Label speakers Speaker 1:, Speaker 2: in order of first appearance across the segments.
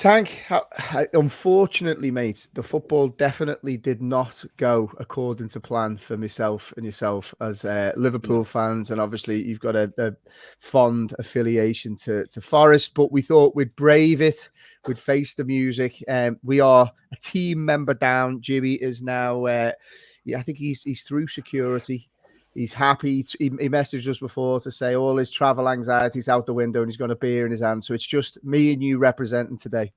Speaker 1: Tank, unfortunately, mate, the football definitely did not go according to plan for myself and yourself as Liverpool fans. And obviously, you've got a fond affiliation to Forest, but we thought we'd brave it. We'd face the music. We are a team member down. Jimmy is now, I think he's through security. He's happy. He messaged us before to say all his travel anxiety's out the window and he's got a beer in his hand. So it's just me and you representing today.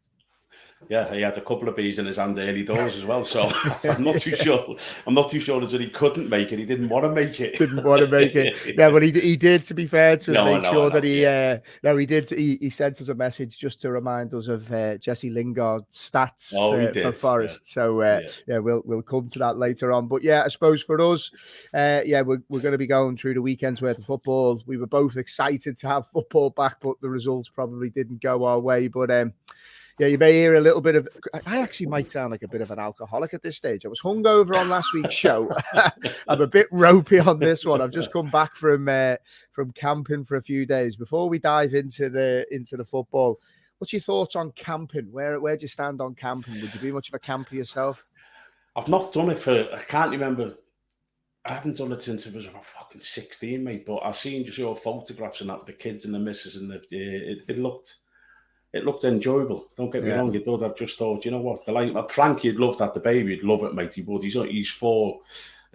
Speaker 2: Yeah, he had a couple of beers in his hand early doors as well. So I'm not too sure. I'm not too sure that he couldn't make it. He didn't want to make it.
Speaker 1: Didn't want to make it. Yeah, but he did. To be fair to him, make sure that he. No, he did. He sent us a message just to remind us of Jesse Lingard's stats for Forest. So we'll come to that later on. But yeah, I suppose for us, we're going to be going through the weekend's worth of football. We were both excited to have football back, but the results probably didn't go our way. But yeah, you may hear a little bit of. I actually might sound like a bit of an alcoholic at this stage. I was hungover on last week's show. I'm a bit ropey on this one. I've just come back from camping for a few days. Before we dive into the football, what's your thoughts on camping? Where do you stand on camping? Would you be much of a camper yourself?
Speaker 2: I've not done it for. I can't remember. I haven't done it since I was about fucking 16, mate. But I've seen your photographs and that the kids and the missus and it looked enjoyable. Don't get me wrong, it does. I've just thought, you know what? Frank, he'd love that. The baby, he'd love it, mate. He would. He's 4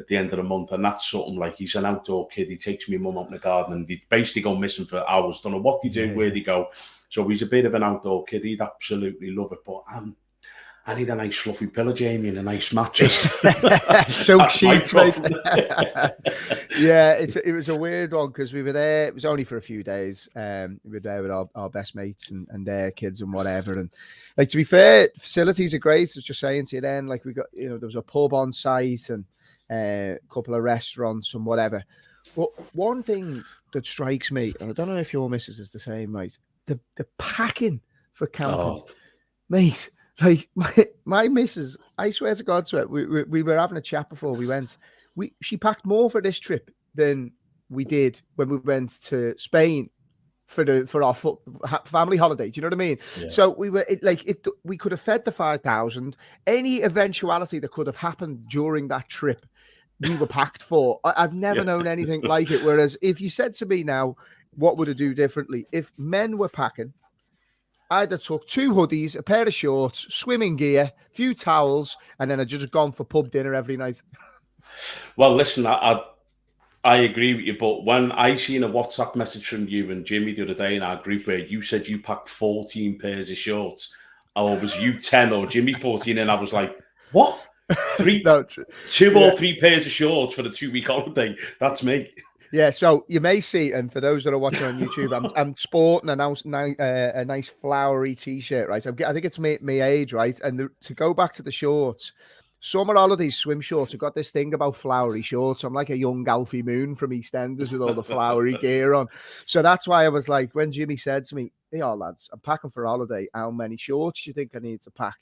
Speaker 2: at the end of the month, and that's something like he's an outdoor kid. He takes me mum out in the garden, and they basically go missing for hours. Don't know what they do, where they go. So he's a bit of an outdoor kid. He'd absolutely love it. But I need a nice fluffy pillow, Jamie, and a nice mattress.
Speaker 1: Silk sheets, mate. Yeah, it was a weird one because we were there. It was only for a few days. We were there with our best mates and their kids and whatever. And like, to be fair, facilities are great. I was just saying to you then, like, we got, there was a pub on site and a couple of restaurants and whatever. But one thing that strikes me, and I don't know if your missus is the same, mate, the packing for camping, mate. Like my missus, I swear to God, we were having a chat before we went. She packed more for this trip than we did when we went to Spain for our family holiday. Do you know what I mean? Yeah. So we could have fed the 5,000. Any eventuality that could have happened during that trip, we were packed for. I've never known anything like it. Whereas if you said to me now, what would I do differently? If men were packing, I'd have took 2 hoodies, a pair of shorts, swimming gear, a few towels, and then I'd just gone for pub dinner every night.
Speaker 2: Well, listen, I agree with you, but when I seen a WhatsApp message from you and Jimmy the other day in our group where you said you packed 14 pairs of shorts, or was you 10 or Jimmy 14, and I was like, what? 2 or 3 pairs of shorts for the 2-week holiday? That's me.
Speaker 1: Yeah, so you may see, and for those that are watching on YouTube, I'm sporting a nice flowery T-shirt, right? I think it's my age, right? And to go back to the shorts, summer holidays, swim shorts, I've got this thing about flowery shorts. I'm like a young Alfie Moon from EastEnders with all the flowery gear on. So that's why I was like, when Jimmy said to me, hey, lads, I'm packing for holiday. How many shorts do you think I need to pack?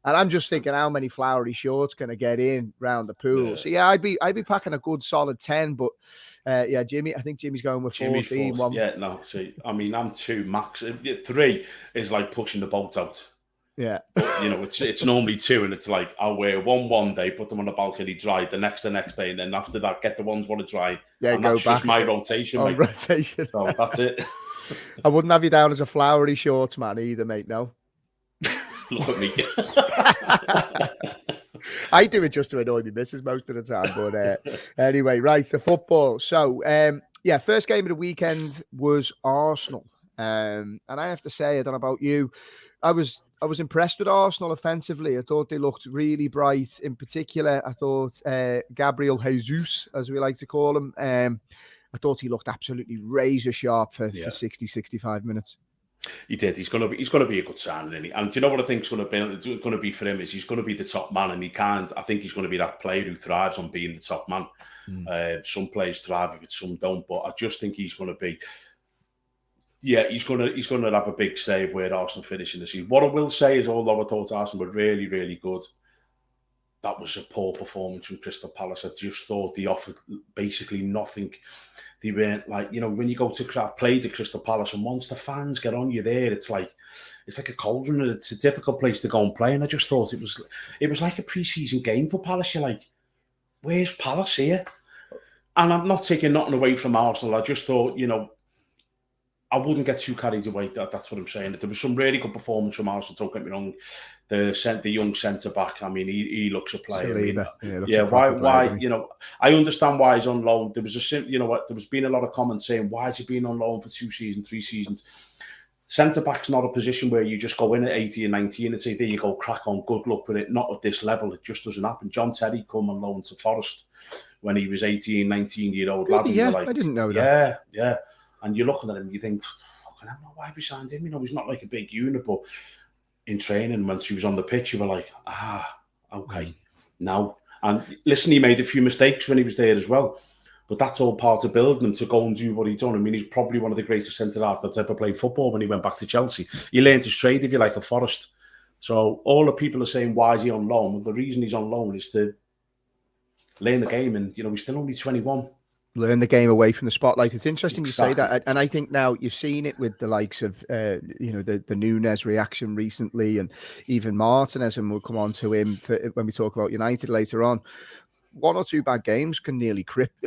Speaker 1: And I'm just thinking, how many flowery shorts can I get in round the pool? Yeah. So yeah, I'd be packing a good solid 10, but Jimmy, I think Jimmy's going with 14.
Speaker 2: Yeah, no, see, I mean, I'm 2 max. 3 is like pushing the boat out.
Speaker 1: Yeah,
Speaker 2: but, it's normally 2, and it's like I'll wear one day, put them on the balcony, dry the next day, and then after that, get the ones want to dry.
Speaker 1: Yeah,
Speaker 2: and
Speaker 1: go
Speaker 2: that's
Speaker 1: back.
Speaker 2: Just my rotation, mate.
Speaker 1: Rotation.
Speaker 2: So that's it.
Speaker 1: I wouldn't have you down as a flowery shorts man either, mate. No.
Speaker 2: Look at me.
Speaker 1: I do it just to annoy me missus most of the time. But anyway, right, the football. So, first game of the weekend was Arsenal. And I have to say, I don't know about you, I was impressed with Arsenal offensively. I thought they looked really bright. In particular, I thought Gabriel Jesus, as we like to call him, I thought he looked absolutely razor sharp for 60, 65 minutes.
Speaker 2: He did. He's going to be a good signing, isn't he? And do you know what I think is going to be for him is he's going to be the top man, and I think he's going to be that player who thrives on being the top man. Some players thrive with it, some don't. But I just think he's going to be. Yeah, he's going to have a big say of where Arsenal finish in the season. What I will say is, although I thought Arsenal were really, really good, that was a poor performance from Crystal Palace. I just thought they offered basically nothing. They weren't like, when you go to play to Crystal Palace, and once the fans get on you there, it's like, a cauldron, and it's a difficult place to go and play. And I just thought it was like a pre-season game for Palace. You're like, where's Palace here? And I'm not taking nothing away from Arsenal. I just thought, I wouldn't get too carried away. That's what I'm saying. There was some really good performance from Arsenal. Don't get me wrong. The young centre back. I mean, he looks a player. Why? I understand why he's on loan. There was there was been a lot of comments saying, why is he being on loan for 2 seasons, 3 seasons? Centre back's not a position where you just go in at 18 and 19 and say, there you go, crack on, good luck with it. Not at this level. It just doesn't happen. John Terry come on loan to Forest when he was 18, 19-year-old lad.
Speaker 1: Yeah, I didn't know that.
Speaker 2: Yeah. And you're looking at him, you think, fucking hell, why we signed him? He's not like a big unit, but in training, once he was on the pitch, you were like, okay, now. And listen, he made a few mistakes when he was there as well, but that's all part of building him to go and do what he's done. I mean, he's probably one of the greatest centre-halves that's ever played football when he went back to Chelsea. He learned his trade, if you like, at Forest. So all the people are saying, why is he on loan? Well, the reason he's on loan is to learn the game, and, he's still only 21.
Speaker 1: Learn the game away from the spotlight. It's interesting you say that, and I think now you've seen it with the likes of the Núñez reaction recently, and even Martinez, and we'll come on to him when we talk about United later on. 1 or 2 bad games can nearly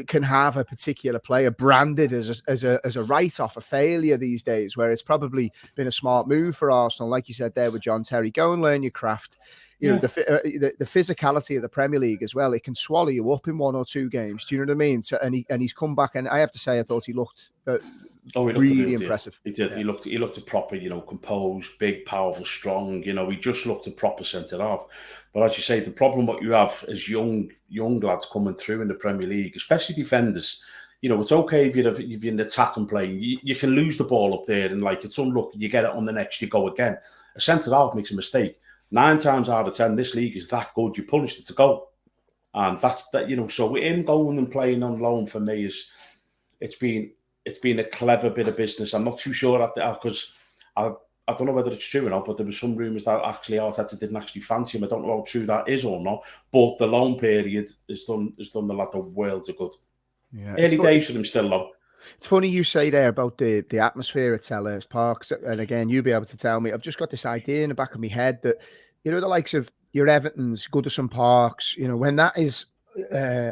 Speaker 1: can have a particular player branded as a write-off, a failure these days, where it's probably been a smart move for Arsenal, like you said there with John Terry. Go and learn your craft. The physicality of the Premier League as well, it can swallow you up in 1 or 2 games. Do you know what I mean? So, and he's come back, and I have to say, I thought he looked really impressive.
Speaker 2: He did. Yeah. He looked a proper, composed, big, powerful, strong. He just looked a proper centre-half. But as you say, the problem what you have is young lads coming through in the Premier League, especially defenders. It's okay if you're in attack and play. You can lose the ball up there, and it's unlucky. You get it on the next, you go again. A centre-half makes a mistake. 9 times out of 10, this league is that good. You punished it to go, and that's that. So with him going and playing on loan for me it's been a clever bit of business. I'm not too sure because I don't know whether it's true or not, but there was some rumours that actually Arteta didn't actually fancy him. I don't know how true that is or not, but the loan period has done the lad the world of good. Yeah, early days for him still low.
Speaker 1: It's funny you say there about the atmosphere at Selhurst Park, and again, you'll be able to tell me. I've just got this idea in the back of my head that the likes of your Evertons, Goodison Parks, when that is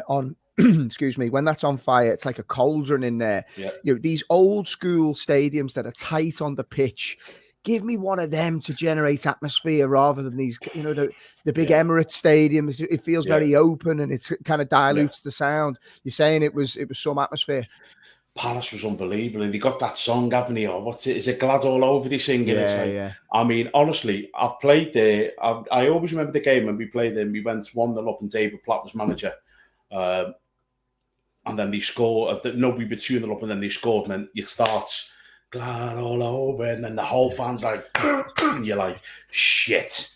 Speaker 1: on, excuse me, when that's on fire, it's like a cauldron in there.
Speaker 2: Yeah.
Speaker 1: These old school stadiums that are tight on the pitch. Give me one of them to generate atmosphere rather than these, the big Emirates stadiums. It feels very open, and it kind of dilutes the sound. You're saying it was some atmosphere.
Speaker 2: Palace was unbelievable, and they got that song, haven't they? Or what's it? Is it Glad All Over they singing? I mean, honestly, I've played there. I always remember the game when we played there. And we went 1-0 up, and David Platt was manager. And then they scored. No, we were 2-0 up, and then they scored. And then it starts Glad All Over, and then the whole fans like, and you're like, shit,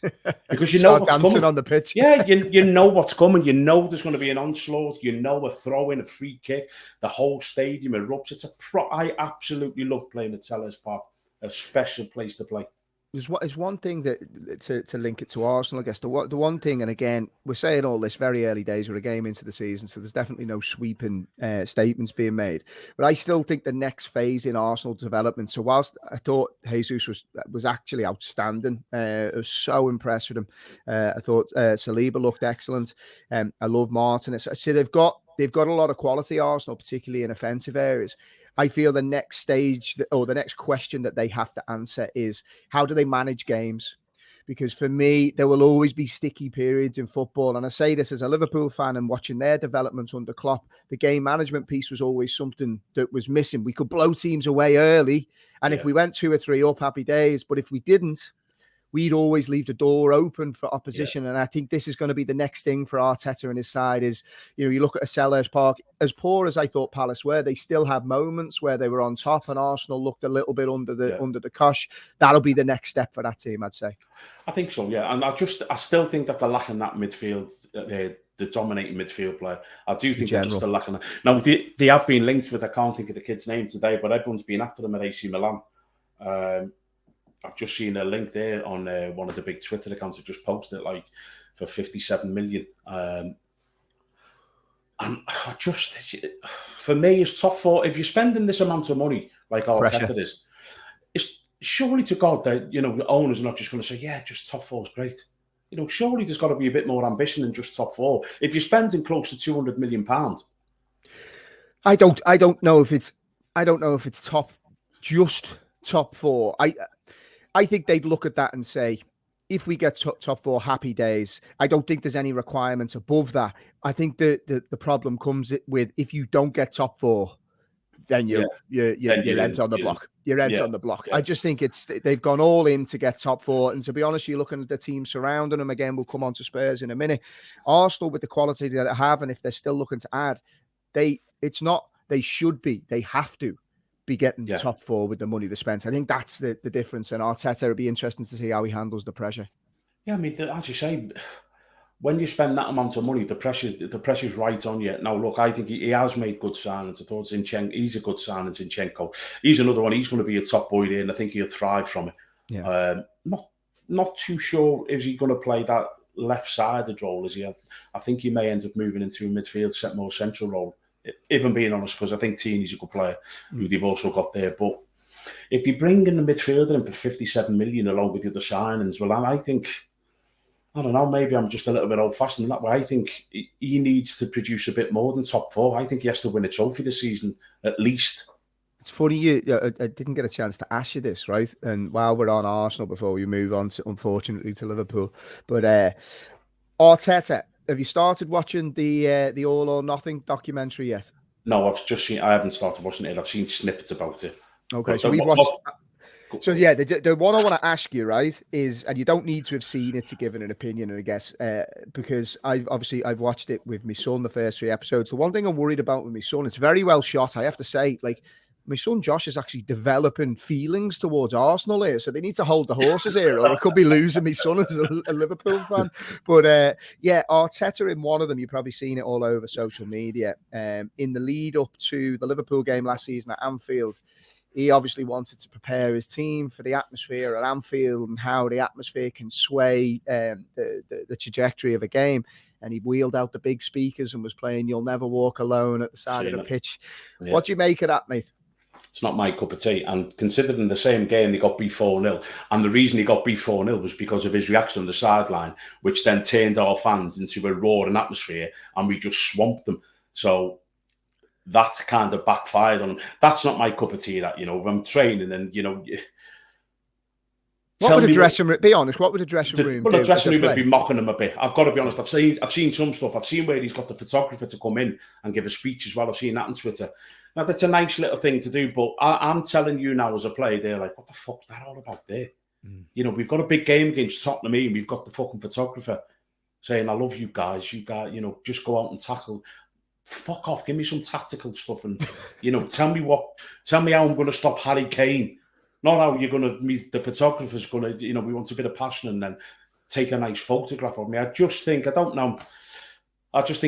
Speaker 2: because you know what's coming
Speaker 1: on the pitch.
Speaker 2: Yeah, you know what's coming. You know there's going to be an onslaught. You know a throw in, a free kick. The whole stadium erupts. It's I absolutely love playing at Selhurst Park. A special place to play.
Speaker 1: There's one thing that to link it to Arsenal, I guess. The one thing, and again, we're saying all this very early days. We're a game into the season, so there's definitely no sweeping statements being made. But I still think the next phase in Arsenal development. So whilst I thought Jesus was actually outstanding, I was so impressed with him. I thought Saliba looked excellent. I love Martinez. So they've got a lot of quality, Arsenal, particularly in offensive areas. I feel the next stage or the next question that they have to answer is, how do they manage games? Because for me, there will always be sticky periods in football. And I say this as a Liverpool fan and watching their development under Klopp, the game management piece was always something that was missing. We could blow teams away early. And if we went 2 or 3 up, happy days. But if we didn't, we'd always leave the door open for opposition. And I think this is going to be the next thing for Arteta and his side is, you look at a Selhurst Park, as poor as I thought Palace were, they still have moments where they were on top, and Arsenal looked a little bit under the cosh. That'll be the next step for that team, I'd say.
Speaker 2: I think so, yeah. And I still think that they're lacking that midfield, the dominating midfield player. I do think they're just still lacking that. Now, they have been linked with, I can't think of the kid's name today, but everyone's been after them at AC Milan. I've just seen a link there on one of the big Twitter accounts that just posted it, for 57 million. And I just, for me, it's tough for, if you're spending this amount of money, like Arteta is, surely to God that, the owners are not just going to say, yeah, just top four is great. Surely there's got to be a bit more ambition than just top four. If you're spending close to £200 million.
Speaker 1: I don't know if it's just top four. I think they'd look at that and say, if we get top four, happy days. I don't think there's any requirements above that. I think the problem comes with, if you don't get top four, then you're rent on the block. You're rent on the block. I just think they've gone all in to get top four. And to be honest, you're looking at the team surrounding them. Again, we'll come on to Spurs in a minute. Arsenal, with the quality that they have, and if they're still looking to add, they should be. They have to be getting top four with the money they spent. I think that's the difference. And Arteta, it'll be interesting to see how he handles the pressure. Yeah,
Speaker 2: I mean, as you say, when you spend that amount of money, the pressure's right on you. Now, look, I think he has made good signings. I thought Zinchenko, he's a good signing, Zinchenko. He's another one. He's going to be a top boy there, and I think he'll thrive from it.
Speaker 1: Yeah.
Speaker 2: Not too sure, is he going to play that left-sided role? Is he? I think he may end up moving into a midfield, more central role. If I'm being honest, because I think Tini's a good player, who they've also got there. But if they bring in the midfielder in for 57 million along with the other signings, well, I think, I don't know, maybe I'm just a little bit old-fashioned in that way. I think he needs to produce a bit more than top four. I think he has to win a trophy this season, at least.
Speaker 1: It's funny, I didn't get a chance to ask you this, right? And while we're on Arsenal, before we move on, unfortunately, to Liverpool. But Arteta, have you started watching the All or Nothing documentary yet?
Speaker 2: No, I haven't started watching it. I've seen snippets about it.
Speaker 1: Okay, so we've watched. So yeah, the one I want to ask you, right, is, and you don't need to have seen it to give an opinion, I guess, because I've watched it with my son, the first 3 episodes. The one thing I'm worried about with my son, it's very well shot, I have to say. Like, my son Josh is actually developing feelings towards Arsenal here, so they need to hold the horses here, or it could be losing my son as a Liverpool fan. But Arteta in one of them, you've probably seen it all over social media. In the lead up to the Liverpool game last season at Anfield, he obviously wanted to prepare his team for the atmosphere at Anfield and how the atmosphere can sway the trajectory of a game. And he wheeled out the big speakers and was playing "You'll Never Walk Alone" at the side of the pitch. Yeah. What do you make of that, mate?
Speaker 2: It's not my cup of tea. And considering the same game, they got beat 4-0. And the reason he got beat 4-0 was because of his reaction on the sideline, which then turned our fans into a roaring atmosphere, and we just swamped them. So that's kind of backfired on him. That's not my cup of tea, that, if I'm training and,
Speaker 1: what would the dressing room, be honest, what would the dressing room do?
Speaker 2: Well, the dressing room would be mocking him a bit. I've got to be honest. I've seen some stuff. I've seen where he's got the photographer to come in and give a speech as well. I've seen that on Twitter. Now, that's a nice little thing to do, but I'm telling you now, as a player, they're like, what the fuck's that all about there? We've got a big game against Tottenham, and we've got the fucking photographer saying, I love you guys. You guys, just go out and tackle. Fuck off. Give me some tactical stuff, and, tell me how I'm going to stop Harry Kane. Not how you're going to meet the photographer's going to, we want a bit of passion and then take a nice photograph of me. I just think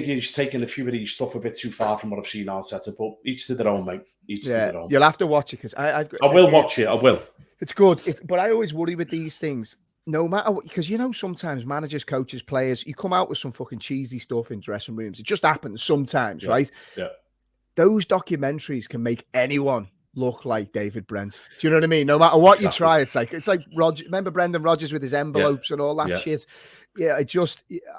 Speaker 2: he's taking a few of these stuff a bit too far from what I've seen Arteta, but each to their own, mate. Each to their own.
Speaker 1: You'll have to watch it, because I
Speaker 2: will watch it. I will.
Speaker 1: It's good. But I always worry with these things, no matter what, because, sometimes managers, coaches, players, you come out with some fucking cheesy stuff in dressing rooms. It just happens sometimes, right?
Speaker 2: Yeah.
Speaker 1: Those documentaries can make anyone look like David Brent. Do you know what I mean? No matter what you try, it's like Roger. Remember Brendan Rodgers with his envelopes and all that shit? Yeah,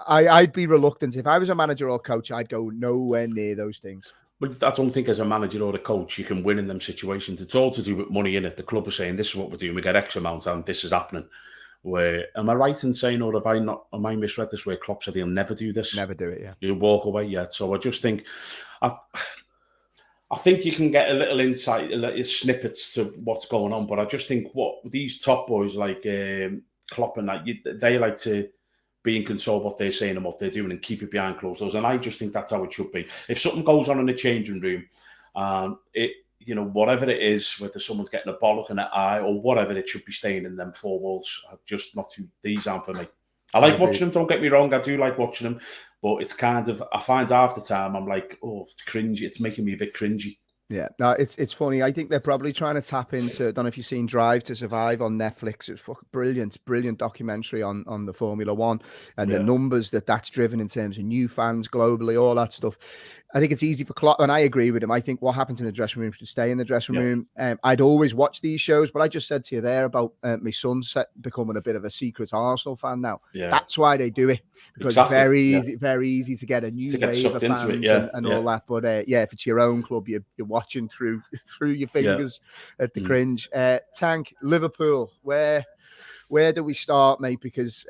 Speaker 1: I'd be reluctant. If I was a manager or coach, I'd go nowhere near those things.
Speaker 2: But I don't think as a manager or a coach you can win in them situations. It's all to do with money in it. The club are saying, this is what we're doing. We get X amount and this is happening. Where, am I right in saying, or am I misread this, where Klopp said he'll never do this?
Speaker 1: Never do it, yeah.
Speaker 2: He'll walk away, yeah. So I just think... I think you can get a little insight, snippets to what's going on, but I just think what these top boys like Klopp and that, they like to be in control of what they're saying and what they're doing and keep it behind closed doors. And I just think that's how it should be. If something goes on in the changing room, whatever it is, whether someone's getting a bollock in an eye or whatever, it should be staying in them 4 walls. These aren't for me. I like watching them, don't get me wrong. I do like watching them. But it's kind of, I find half the time I'm like, oh, it's cringy. It's making me a bit cringy.
Speaker 1: Yeah, no, it's funny. I think they're probably trying to tap into, I don't know if you've seen Drive to Survive on Netflix. It's fucking brilliant documentary on the Formula One and the numbers that's driven in terms of new fans globally, all that stuff. I think it's easy for Klopp, and I agree with him. I think what happens in the dressing room should stay in the dressing room. I'd always watch these shows, but I just said to you there about my son becoming a bit of a secret Arsenal fan now.
Speaker 2: Yeah.
Speaker 1: That's why they do it, because it's very easy to get a new wave of fans and all that. But if it's your own club, you're watching through your fingers at the cringe. Tank, Liverpool, where do we start, mate? Because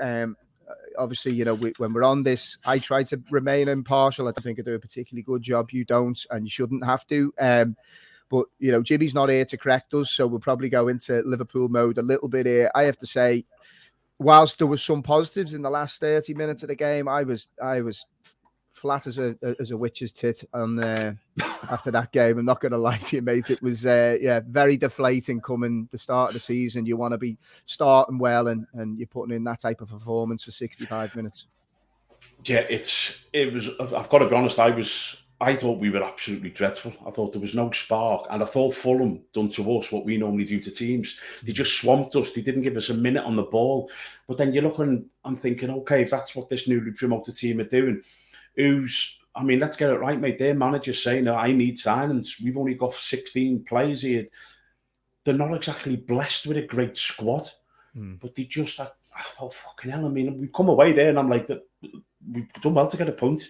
Speaker 1: obviously, you know, when we're on this, I try to remain impartial. I think I do a particularly good job. You don't, and you shouldn't have to. But, you know, Jimmy's not here to correct us, so we'll probably go into Liverpool mode a little bit here. I have to say, whilst there was some positives in the last 30 minutes of the game, I was flat as a witch's tit on after that game. I'm not going to lie to you, mate. It was very deflating coming the start of the season. You want to be starting well, and you're putting in that type of performance for 65 minutes.
Speaker 2: Yeah, it was. I've got to be honest. I thought we were absolutely dreadful. I thought there was no spark, and I thought Fulham done to us what we normally do to teams. They just swamped us. They didn't give us a minute on the ball. But then you're looking and thinking, okay, if that's what this newly promoted team are doing. Let's get it right, mate. Their manager's saying, I need signings. We've only got 16 players here. They're not exactly blessed with a great squad, but they just, I thought, fucking hell, we've come away there and I'm like, we've done well to get a point.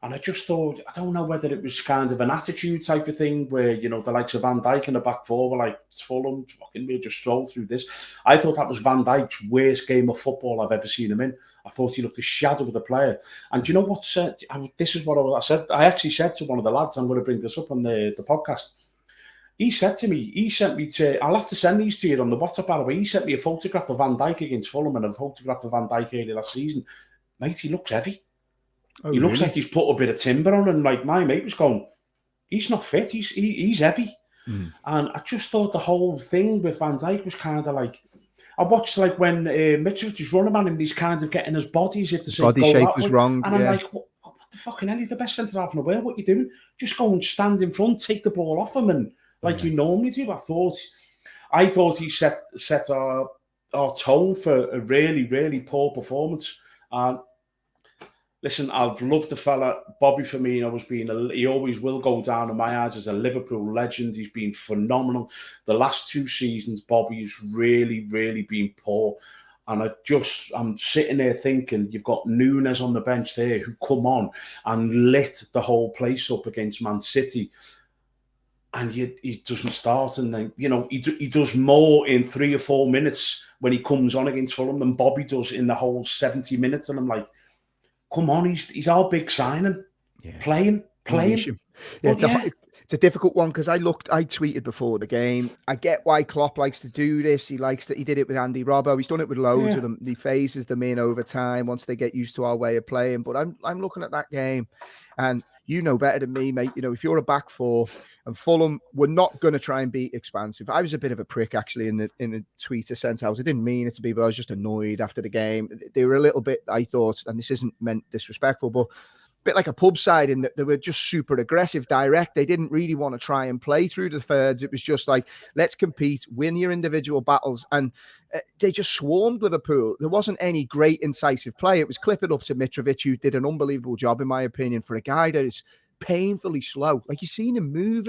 Speaker 2: And I just thought, I don't know whether it was kind of an attitude type of thing where, you know, the likes of Van Dijk in the back four were like, it's Fulham, fucking we'll just stroll through this. I thought that was Van Dijk's worst game of football I've ever seen him in. I thought he looked a shadow of the player. And do you know what? This is what I said. I actually said to one of the lads, I'm going to bring this up on the podcast. He said to me, I'll have to send these to you on the WhatsApp, by the way. He sent me a photograph of Van Dijk against Fulham and a photograph of Van Dijk earlier last season. Mate, he looks heavy. He looks like he's put a bit of timber on, and like my mate was going, he's not fit, he's heavy. And I just thought the whole thing with Van Dijk was kind of like, I watched like when Mitrovic is running man and he's kind of getting his body as if to say,
Speaker 1: body shape was wrong.
Speaker 2: And I'm like, what the fucking hell, you're the best centre half in the world, what are you doing? Just go and stand in front, take the ball off him, and like you normally do. I thought he set our tone for a really, really poor performance. And listen, I've loved the fella. Bobby Firmino he always will go down in my eyes as a Liverpool legend. He's been phenomenal. The last 2 seasons, Bobby has really, really been poor. And I'm sitting there thinking, you've got Núñez on the bench there who come on and lit the whole place up against Man City. And he doesn't start. And then, you know, he does more in 3 or 4 minutes when he comes on against Fulham than Bobby does in the whole 70 minutes. And I'm like, come on, he's our big signing. Yeah. Playing.
Speaker 1: Yeah, it's a difficult one because I tweeted before the game. I get why Klopp likes to do this. He did it with Andy Robbo. He's done it with loads of them. He phases them in over time once they get used to our way of playing. But I'm looking at that game, and you know better than me, mate. You know, if you're a back four and Fulham were not going to try and be expansive. I was a bit of a prick actually in the tweet I sent out. I didn't mean it to be, but I was just annoyed after the game. They were a little bit, I thought, and this isn't meant disrespectful, but a bit like a pub side in that they were just super aggressive, direct. They didn't really want to try and play through the thirds. It was just like, let's compete, win your individual battles. And they just swarmed Liverpool. There wasn't any great incisive play. It was clip it up to Mitrovic, who did an unbelievable job, in my opinion, for a guy that is painfully slow. Like, you've seen him move.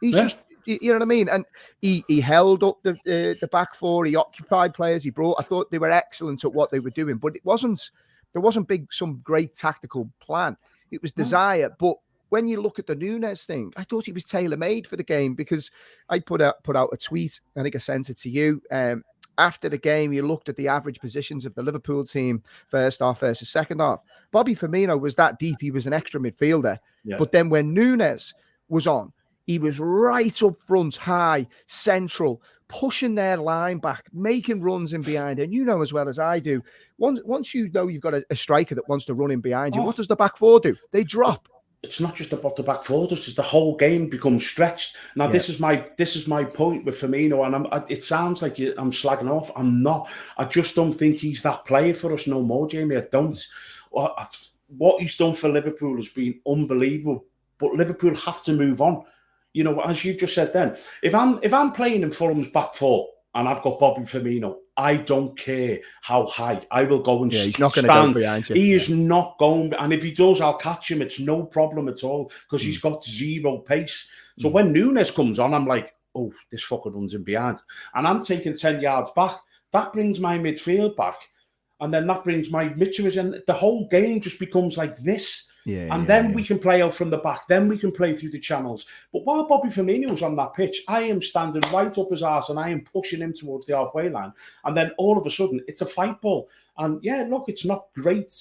Speaker 1: He's just, you know what I mean? And he held up the back four. He occupied players. I thought they were excellent at what they were doing, but there wasn't some great tactical plan. It was desire. But when you look at the Núñez thing, I thought he was tailor-made for the game, because I put out a tweet. I think I sent it to you. After the game, you looked at the average positions of the Liverpool team, first half versus second half. Bobby Firmino was that deep. He was an extra midfielder. Yeah. But then when Núñez was on, he was right up front, high, central, pushing their line back, making runs in behind. And you know as well as I do, once you know you've got a striker that wants to run in behind you, what does the back four do? They drop.
Speaker 2: It's not just about the back four; it's just the whole game becomes stretched. Now, this is my point with Firmino, and it sounds like I'm slagging off. I'm not. I just don't think he's that player for us no more, Jamie. I don't. What he's done for Liverpool has been unbelievable, but Liverpool have to move on. You know, as you've just said then, if I'm playing in Fulham's back four and I've got Bobby Firmino, I don't care how high. I will go and
Speaker 1: he's not
Speaker 2: stand.
Speaker 1: Go behind you.
Speaker 2: He is not going. And if he does, I'll catch him. It's no problem at all because he's got zero pace. So when Núñez comes on, I'm like, oh, this fucker runs in behind. And I'm taking 10 yards back. That brings my midfield back. And then that brings my Mitrovic. And the whole game just becomes like this. Then we can play out from the back. Then we can play through the channels. But while Bobby Firmino's on that pitch, I am standing right up his arse and I am pushing him towards the halfway line. And then all of a sudden, it's a fight ball. And yeah, look, it's not great.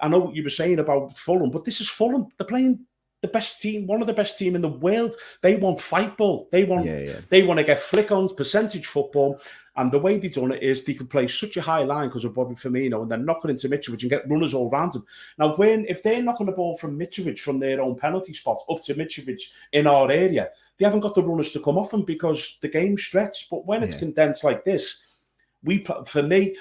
Speaker 2: I know what you were saying about Fulham, but this is Fulham. They're playing the best team, one of the best team in the world. They want fight ball. They want to get flick-ons, percentage football. And the way they've done it is they can play such a high line because of Bobby Firmino and then knock it into Mitrovic and get runners all around him. Now, if they're knocking the ball from Mitrovic from their own penalty spot up to Mitrovic in our area, they haven't got the runners to come off him because the game's stretched. But when it's condensed like this, for me,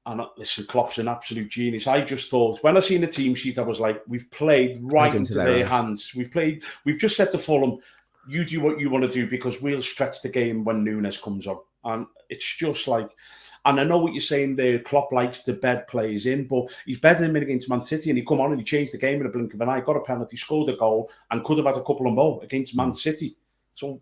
Speaker 2: and listen, Klopp's an absolute genius. I just thought, when I seen the team sheet, I was like, we've played right into their hands. We've just said to Fulham, you do what you want to do because we'll stretch the game when Núñez comes on. And it's just like, and I know what you're saying there, Klopp likes to bed players in, but he's better than him against Man City and he come on and he changed the game in a blink of an eye, got a penalty, scored a goal and could have had a couple of more against Man City. So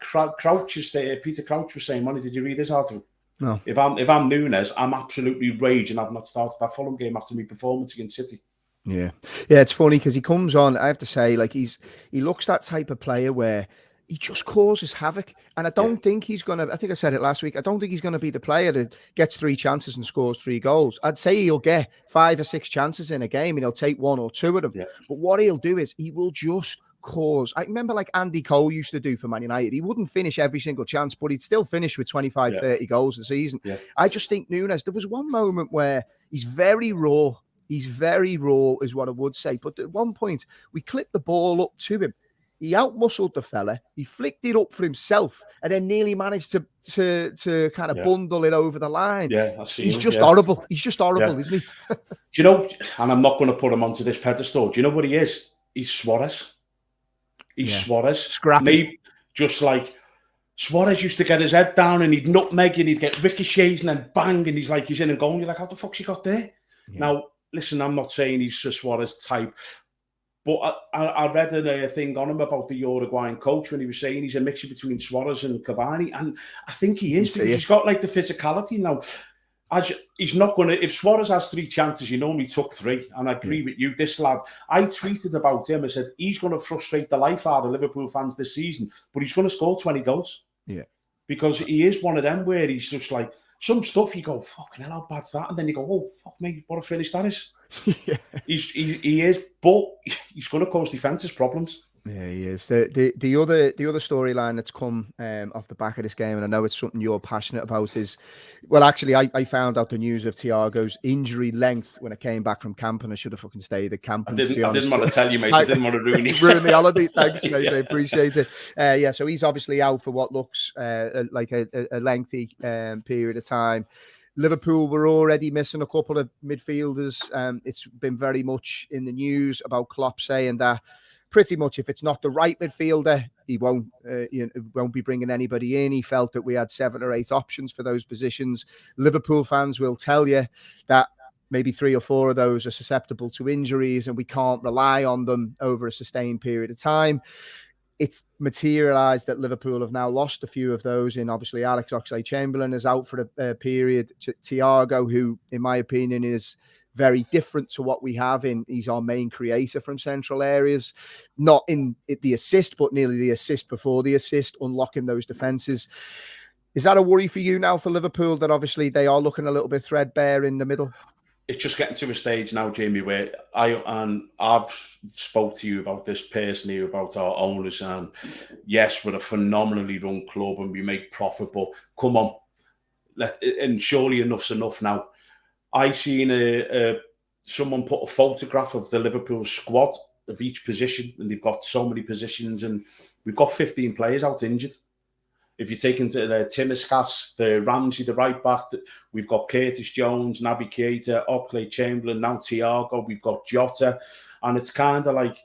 Speaker 2: Crouch is there, Peter Crouch was saying, Money, did you read this article?
Speaker 1: No.
Speaker 2: If I'm Núñez, I'm absolutely raging. I've not started that Fulham game after my performance against City.
Speaker 1: Yeah, it's funny because he comes on. I have to say, like he looks that type of player where he just causes havoc, and I don't think he's gonna. I think I said it last week. I don't think he's gonna be the player that gets 3 chances and scores 3 goals. I'd say he'll get 5 or 6 chances in a game, and he'll take 1 or 2 of them. Yeah. But what he'll do is he will just cause. I remember like Andy Cole used to do for Man United. He wouldn't finish every single chance, but he'd still finish with 25, 30 goals a season. Yeah. I just think Núñez, there was one moment where he's very raw. He's very raw is what I would say. But at one point, we clipped the ball up to him. He outmuscled the fella. He flicked it up for himself and then nearly managed to kind of bundle it over the line. Yeah, I see. He's just horrible. He's just horrible, isn't he?
Speaker 2: Do you know, and I'm not going to put him onto this pedestal. Do you know what he is? He's Suarez. He's Suarez.
Speaker 1: Scrappy.
Speaker 2: Maybe just like Suarez used to get his head down and he'd nutmeg and he'd get ricochets and then bang and he's like, he's in and going. You're like, how the fuck's he got there? Yeah. Now, listen, I'm not saying he's a Suarez type, but I read a thing on him about the Uruguayan coach when he was saying he's a mixture between Suarez and Cavani, and I think he is because he's got like the physicality now. He's not going to, if Suarez has 3 chances, he normally took 3, and I agree with you. This lad, I tweeted about him. I said he's going to frustrate the life out of Liverpool fans this season, but he's going to score 20 goals.
Speaker 1: Yeah,
Speaker 2: because he is one of them where he's just like, some stuff you go, fucking hell, how bad's that? And then you go, oh, fuck me, what a finish that is. He is, but he's going to cause defences problems.
Speaker 1: Yeah, he is. The other storyline that's come off the back of this game, and I know it's something you're passionate about, is, well, actually, I found out the news of Thiago's injury length when I came back from camp, and I should have fucking stayed at camp.
Speaker 2: I didn't want to tell you, mate. I didn't want to ruin it.
Speaker 1: Ruin the holiday. Thanks, mate. I appreciate it. So he's obviously out for what looks like a lengthy period of time. Liverpool were already missing a couple of midfielders. It's been very much in the news about Klopp saying that pretty much if it's not the right midfielder, he won't be bringing anybody in. He felt that we had 7 or 8 options for those positions. Liverpool fans will tell you that maybe 3 or 4 of those are susceptible to injuries and we can't rely on them over a sustained period of time. It's materialised that Liverpool have now lost a few of those in, obviously, Alex Oxlade-Chamberlain is out for a period. Thiago, who, in my opinion, is very different to what we have in. He's our main creator from central areas, not in the assist, but nearly the assist before the assist, unlocking those defences. Is that a worry for you now for Liverpool, that obviously they are looking a little bit threadbare in the middle?
Speaker 2: It's just getting to a stage now, Jamie, where I've spoke to you about this personally, about our owners, and yes, we're a phenomenally run club and we make profit, but come on, and surely enough's enough now. I seen someone put a photograph of the Liverpool squad of each position, and they've got so many positions, and we've got 15 players out injured. If you take into the Timiskas, the Ramsey, the right back, we've got Curtis Jones, Naby Keita, Oxlade-Chamberlain, now Thiago, we've got Jota, and it's kind of like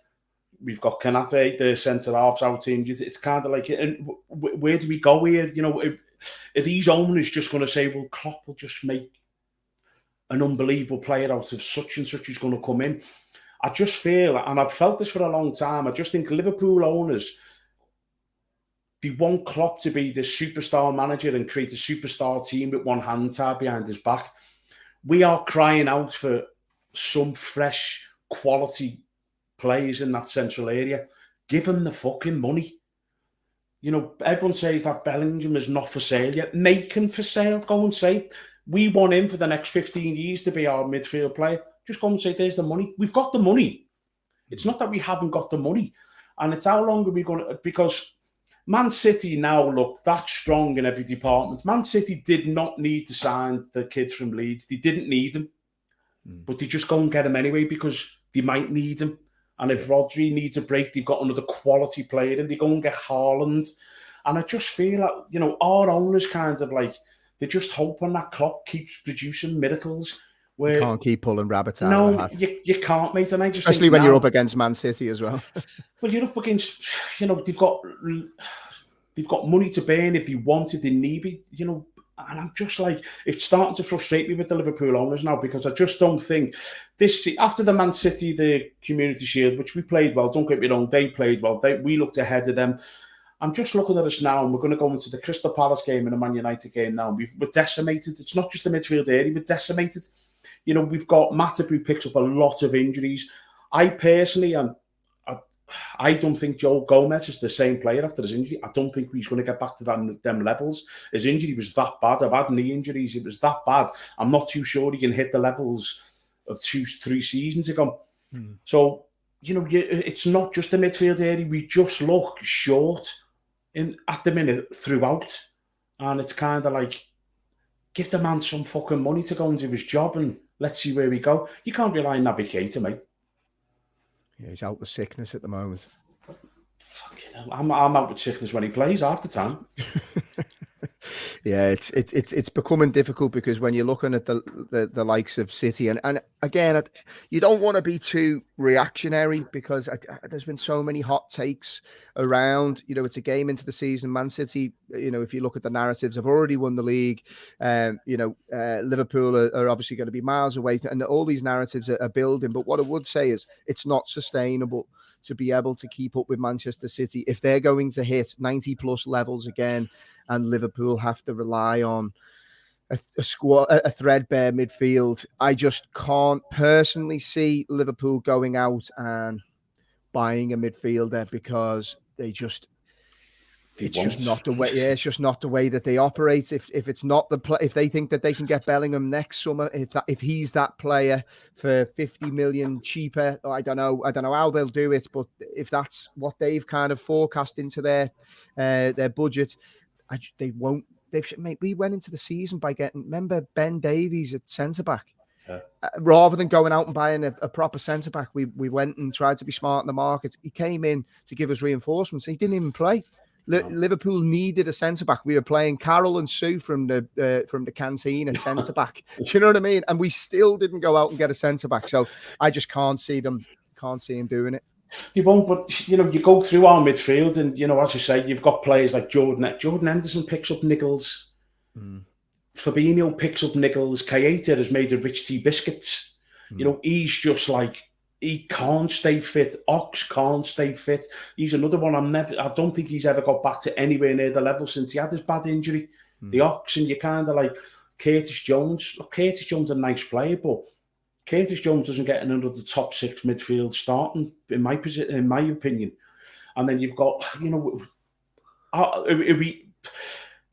Speaker 2: we've got Kanate, the centre halves out injured. It's kind of like, and where do we go here? You know, are these owners just going to say, well, Klopp will just make an unbelievable player out of such and such who's going to come in? I just feel, and I've felt this for a long time, I just think Liverpool owners, they want Klopp to be the superstar manager and create a superstar team with one hand tied behind his back. We are crying out for some fresh quality players in that central area. Give them the fucking money. You know, everyone says that Bellingham is not for sale yet. Make him for sale. Go and say, we want him for the next 15 years to be our midfield player. Just go and say, there's the money. We've got the money. It's not that we haven't got the money. And it's how long are we going to... Because Man City now look that strong in every department. Man City did not need to sign the kids from Leeds. They didn't need them. But they just go and get him anyway because they might need him. And if Rodri needs a break, they've got another quality player and they go and get Haaland. And I just feel like, you know, our owners kind of like, they're just hoping that Klopp keeps producing miracles. Where,
Speaker 1: you can't keep pulling rabbits out
Speaker 2: no,
Speaker 1: of the hat.
Speaker 2: You can't, mate. And I just
Speaker 1: especially when you're up against Man City as well.
Speaker 2: Well, you're up against, you know, they've got money to burn if you wanted. They need it, you know. And I'm just like, it's starting to frustrate me with the Liverpool owners now because I just don't think this, after the Man City, the Community Shield, which we played well, don't get me wrong, they played well. We looked ahead of them. I'm just looking at us now, and we're going to go into the Crystal Palace game and the Man United game now. We're decimated. It's not just the midfield area, we're decimated. You know, we've got Matip who picks up a lot of injuries. I personally, I don't think Joe Gomez is the same player after his injury. I don't think he's going to get back to them levels. His injury was that bad. I've had knee injuries. It was that bad. I'm not too sure he can hit the levels of 2-3 seasons ago. So, you know, it's not just the midfield area. We just look short at the minute throughout. And it's kind of like, give the man some fucking money to go and do his job and let's see where we go. You can't rely on Naby Keita, mate.
Speaker 1: Yeah, he's out with sickness at the moment.
Speaker 2: Fucking hell. I'm out with sickness when he plays half the time.
Speaker 1: Yeah, it's becoming difficult because when you're looking at the likes of City and again, you don't want to be too reactionary because there's been so many hot takes around. You know, it's a game into the season. Man City, you know, if you look at the narratives, have already won the league. You know, Liverpool are obviously going to be miles away, and all these narratives are building. But what I would say is it's not sustainable to be able to keep up with Manchester City if they're going to hit 90 plus levels again. And Liverpool have to rely on a squad, a threadbare midfield. I just can't personally see Liverpool going out and buying a midfielder because it's just not the way. Yeah, it's just not the way that they operate. If it's not if they think that they can get Bellingham next summer, if he's that player for 50 million cheaper, I don't know how they'll do it. But if that's what they've kind of forecast into their budget. They won't. We went into the season by getting. Remember Ben Davies at centre back. Yeah. Rather than going out and buying a proper centre back, we went and tried to be smart in the market. He came in to give us reinforcements. He didn't even play. Liverpool needed a centre back. We were playing Carroll and Sue from the canteen at centre back. Do you know what I mean? And we still didn't go out and get a centre back. So I just can't see him doing it.
Speaker 2: You won't, but, you know, you go through our midfield and, you know, as you say, you've got players like Jordan Henderson picks up nickels. Fabinho picks up nickels. Keita has made of rich tea biscuits. You know, he's just like, he can't stay fit. Ox can't stay fit. He's another one I don't think he's ever got back to anywhere near the level since he had his bad injury. The Ox, and you kind of like Curtis Jones. Look, Curtis Jones is a nice player, but Curtis Jones doesn't get under the top 6 midfield starting, in my opinion. And then you've got, you know,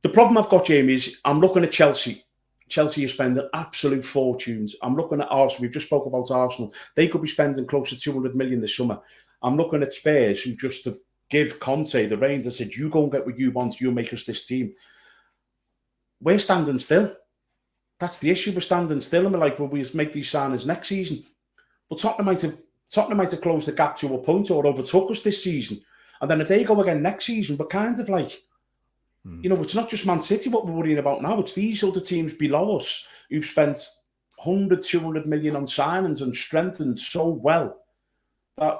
Speaker 2: the problem I've got, Jamie, is I'm looking at Chelsea. Chelsea are spending absolute fortunes. I'm looking at Arsenal. We've just spoke about Arsenal. They could be spending close to 200 million this summer. I'm looking at Spurs, who just have give Conte the reins and said, you go and get what you want, you make us this team. We're standing still. That's the issue. We're standing still, and we're like, well, we'll make these signings next season. But Tottenham might have closed the gap to a point or overtook us this season. And then if they go again next season, we're kind of like, you know, it's not just Man City what we're worrying about now. It's these other teams below us who've spent 100, 200 million on signings and strengthened so well that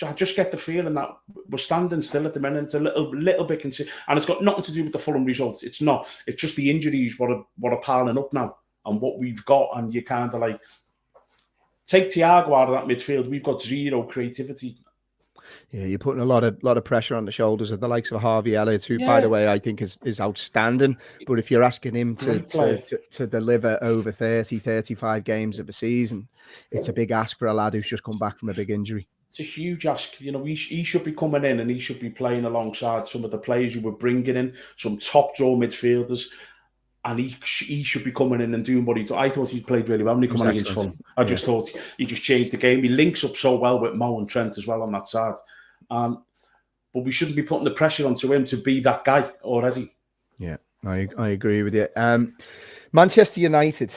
Speaker 2: I just get the feeling that we're standing still at the minute. It's a little bit and it's got nothing to do with the Fulham results. It's not. It's just the injuries what are piling up now, and what we've got, and you kind of like take Thiago out of that midfield. We've got zero creativity.
Speaker 1: Yeah, you're putting a lot of pressure on the shoulders of the likes of Harvey Elliott, who, by the way, I think is outstanding. But if you're asking him to deliver over 30, 35 games of a season, it's a big ask for a lad who's just come back from a big injury.
Speaker 2: It's a huge ask. You know, he should be coming in and he should be playing alongside some of the players you were bringing in, some top draw midfielders. And he should be coming in and doing what he did. I thought he played really well when he came on against Fulham. I just thought he just changed the game. He links up so well with Mo and Trent as well on that side. But we shouldn't be putting the pressure onto him to be that guy already.
Speaker 1: Yeah, I agree with you. Manchester United.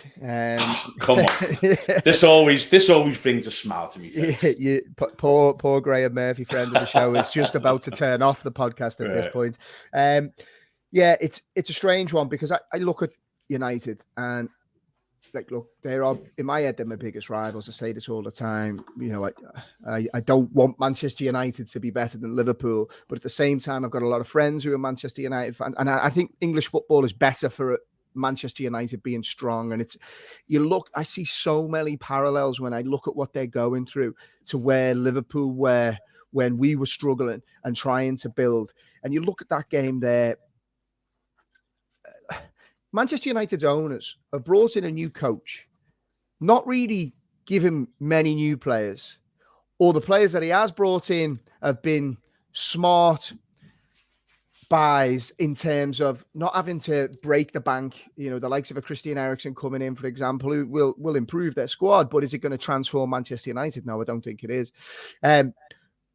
Speaker 2: Come on, this always brings a smile to me face.
Speaker 1: Poor Graham Murphy, friend of the show, is just about to turn off the podcast at this point. Yeah, it's a strange one because I look at United and look, they are, in my head, they're my biggest rivals. I say this all the time. You know, I don't want Manchester United to be better than Liverpool, but at the same time, I've got a lot of friends who are Manchester United fans, and I think English football is better for Manchester United being strong. And I see so many parallels when I look at what they're going through to where Liverpool were when we were struggling and trying to build. And you look at that game there. Manchester United's owners have brought in a new coach, not really given many new players, or the players that he has brought in have been smart buys in terms of not having to break the bank. You know, the likes of a Christian Eriksen coming in, for example, who will improve their squad, but is it going to transform Manchester United? No, I don't think it is.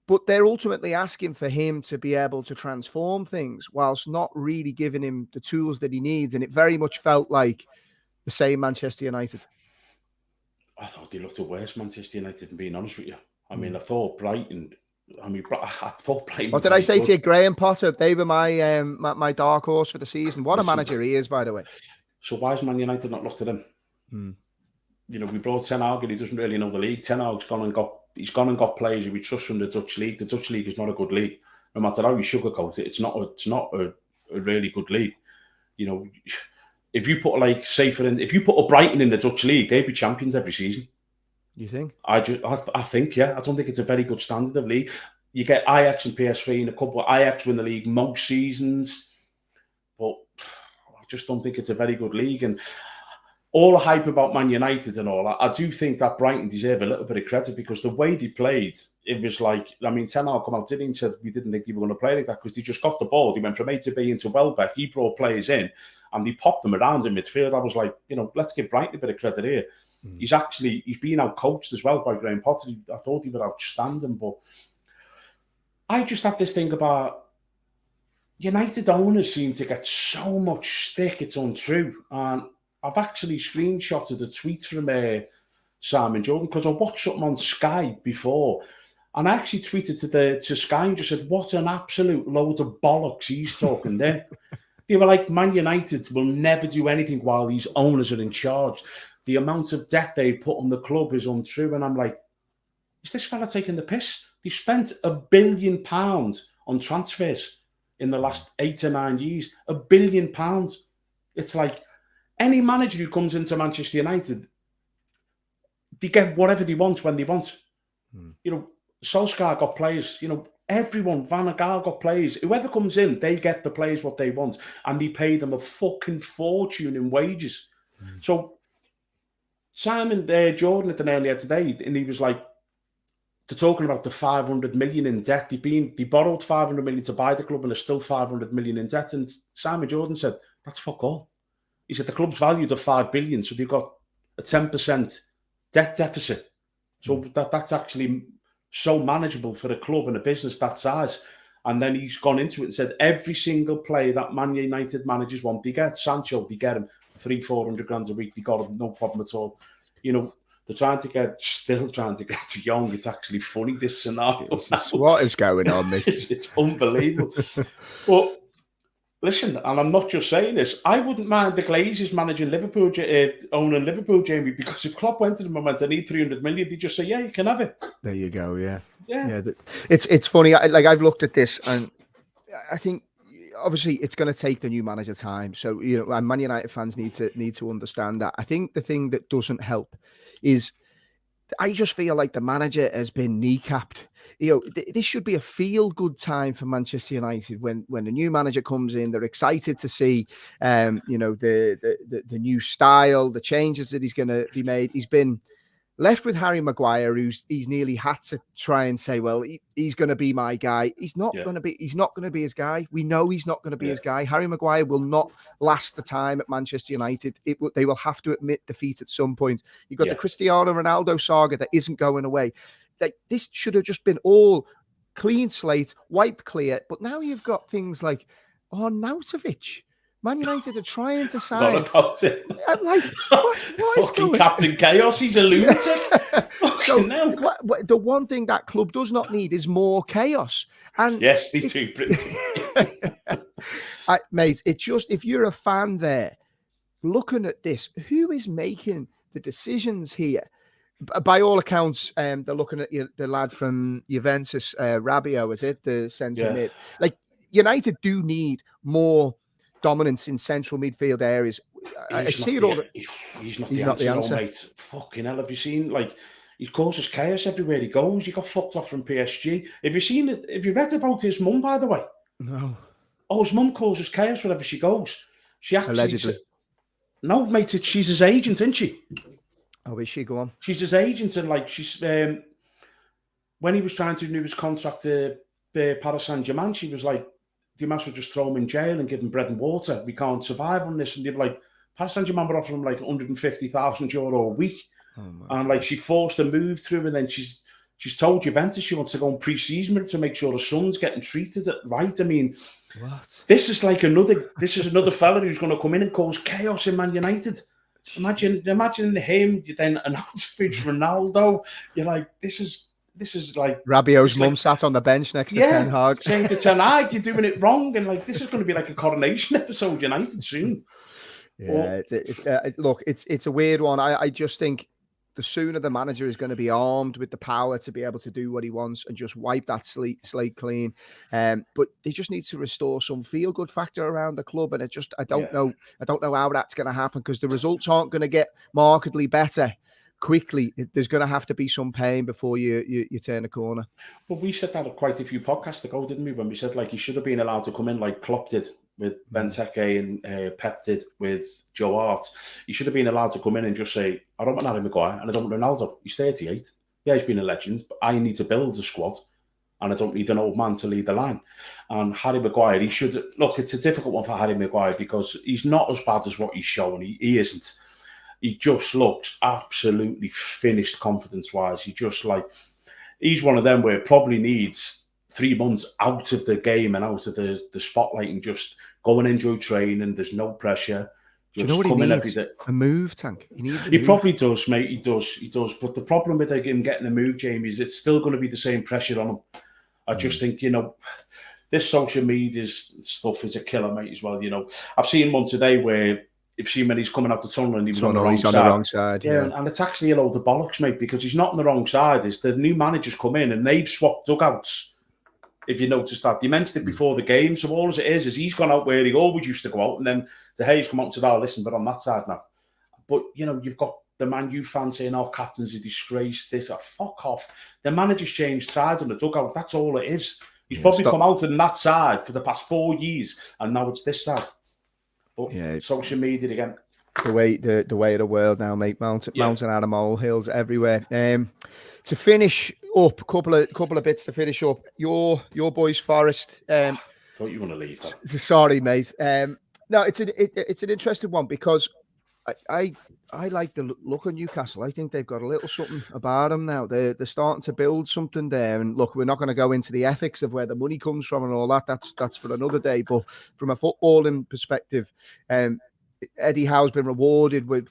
Speaker 1: But they're ultimately asking for him to be able to transform things whilst not really giving him the tools that he needs. And it very much felt like the same Manchester United.
Speaker 2: I thought they looked a worse Manchester United, being honest with you. I mean, I thought Brighton...
Speaker 1: What did I say to you? Graham Potter, they were my dark horse for the season. What a manager he is, by the way.
Speaker 2: So why has Man United not looked at him? You know, we brought Ten Hag and he doesn't really know the league. Ten Hag's gone and got players who we trust from the Dutch league. The Dutch league is not a good league. No matter how you sugarcoat it, it's not a really good league. You know, if you put if you put a Brighton in the Dutch league, they'd be champions every season.
Speaker 1: You think?
Speaker 2: I think, yeah. I don't think it's a very good standard of league. You get Ajax and PSV in a couple. Ajax win the league most seasons, but I just don't think it's a very good league. And all the hype about Man United and all that, I do think that Brighton deserve a little bit of credit because the way they played, it was like, I mean, Ten Hag come out, didn't he? Said we didn't think they were going to play like that because they just got the ball. They went from A to B into Welbeck. He brought players in and they popped them around in midfield. I was like, you know, let's give Brighton a bit of credit here. He's been out coached as well by Graham Potter. I thought he was outstanding, but I just have this thing about United owners seem to get so much stick, it's untrue. And I've actually screenshotted a tweet from Simon Jordan because I watched something on Sky before, and I actually tweeted to Sky and just said, "What an absolute load of bollocks he's talking there." They were like, "Man United will never do anything while these owners are in charge. The amount of debt they put on the club is untrue." And I'm like, is this fella taking the piss? They spent £1 billion on transfers in the last 8 or 9 years. £1 billion. It's like any manager who comes into Manchester United, they get whatever they want when they want. You know, Solskjaer got players, you know, everyone, Van Gaal got players. Whoever comes in, they get the players what they want. And they pay them a fucking fortune in wages. So Simon Jordan at the earlier today, and he was like, they're talking about the 500 million in debt. They borrowed 500 million to buy the club and there's still 500 million in debt. And Simon Jordan said, that's fuck all. He said the club's valued at 5 billion, so they've got a 10% debt deficit. So that's actually so manageable for a club and a business that size. And then he's gone into it and said every single player that Man United managers want, they get Sancho, they get him 300-400 grand a week, they got him, no problem at all. You know, they're still trying to get to Young. It's actually funny, this scenario.
Speaker 1: What is going on, mate?
Speaker 2: It's unbelievable. But Listen, and I'm not just saying this, I wouldn't mind the Glazers managing Liverpool, owning Liverpool, Jamie, because if Klopp went to them and went, I need 300 million, they'd just say, yeah, you can have it.
Speaker 1: There you go, yeah.
Speaker 2: Yeah.
Speaker 1: It's funny, I've looked at this, and I think, obviously, it's going to take the new manager time. So, and Man United fans need to understand that. I think the thing that doesn't help is I just feel like the manager has been kneecapped. This should be a feel-good time for Manchester United when the new manager comes in. They're excited to see, the new style, the changes that he's going to be made. He's been left with Harry Maguire, he's nearly had to try and say, well, he's going to be my guy. He's not going to be. He's not going to be his guy. We know he's not going to be his guy. Harry Maguire will not last the time at Manchester United. They will have to admit defeat at some point. You've got the Cristiano Ronaldo saga that isn't going away. Like, this should have just been all clean slate, wipe clear. But now you've got things like Arnautovic. Man United are trying to sign.
Speaker 2: Not about it.
Speaker 1: I'm like, what is
Speaker 2: fucking
Speaker 1: going?
Speaker 2: Captain Chaos, he's a lunatic.
Speaker 1: So the one thing that club does not need is more chaos. And
Speaker 2: yes, they do.
Speaker 1: Mate, it's just, if you're a fan there looking at this, who is making the decisions here? By all accounts, they're looking at the lad from Juventus, Rabiot, is it? The centre mid. Like, United do need more dominance in central midfield areas. I see it all.
Speaker 2: He's not the answer, mate. Fucking hell, have you seen, like, he causes chaos everywhere he goes. He got fucked off from PSG. Have you seen it? Have you read about his mum, by the way?
Speaker 1: No.
Speaker 2: Oh, his mum causes chaos wherever she goes. She actually...
Speaker 1: Allegedly.
Speaker 2: No, mate, she's his agent, isn't she?
Speaker 1: Oh, is she? Go on.
Speaker 2: She's his agent, and, like, she's... when he was trying to renew his contract to Paris Saint-Germain, she was like, you might as well just throw him in jail and give him bread and water. We can't survive on this. And they'd be like, Paris Saint-Germain were offering him like €150,000 a week. And like, she forced a move through, and then she's told Juventus she wants to go on pre-season to make sure her son's getting treated right. I mean, this is another fella who's going to come in and cause chaos in Man United. Imagine him, then Arnautovic, Ronaldo. You're like, this is like...
Speaker 1: Rabiot's mum sat on the bench next to Ten Hag.
Speaker 2: Saying to Ten Hag, you're doing it wrong. And like, this is going to be like a coronation episode United soon.
Speaker 1: Yeah, look, it's a weird one. I just think the sooner the manager is going to be armed with the power to be able to do what he wants and just wipe that slate clean. But they just need to restore some feel-good factor around the club. And I don't know how that's going to happen, because the results aren't going to get markedly better quickly. There's going to have to be some pain before you turn a corner.
Speaker 2: Well, we said that quite a few podcasts ago, didn't we? When we said, like, he should have been allowed to come in like Klopp did with Benteke and Pep did with Joe Hart. He should have been allowed to come in and just say, I don't want Harry Maguire and I don't want Ronaldo. He's 38. Yeah, he's been a legend, but I need to build a squad and I don't need an old man to lead the line. And Harry Maguire, he should... Look, it's a difficult one for Harry Maguire because he's not as bad as what he's showing. He isn't. He just looks absolutely finished confidence-wise. He's one of them where it probably needs 3 months out of the game and out of the spotlight and just go and enjoy training. There's no pressure.
Speaker 1: Do you know what he needs? A move, Tank.
Speaker 2: He probably does, mate. He does. But the problem with him getting a move, Jamie, is it's still going to be the same pressure on him. I just think, this social media stuff is a killer, mate, as well. I've seen one today where you've seen when he's coming out the tunnel and he was on the wrong side. Yeah, and it's actually a load of bollocks, mate, because he's not on the wrong side. It's the new managers come in and they've swapped dugouts. If you notice that, they mentioned it before the game. So all it is he's gone out where he always used to go out, and then the Hayes come out and said, "Oh, listen, we're on that side now." But you've got the Man U fans saying, "Oh, captain's a disgrace." This, fuck off. The manager's changed sides on the dugout. That's all it is. He's probably come out on that side for the past 4 years, and now it's this side. But social media again.
Speaker 1: The way of the world now, mate. Mountain out of molehills everywhere. To finish up, a couple of bits to finish up. Your boys, Forest.
Speaker 2: Thought you want to leave that.
Speaker 1: Sorry, mate. No, it's an interesting one because I like the look of Newcastle. I think they've got a little something about them now. They're starting to build something there. And look, we're not going to go into the ethics of where the money comes from and all that. That's for another day. But from a footballing perspective, Eddie Howe's been rewarded with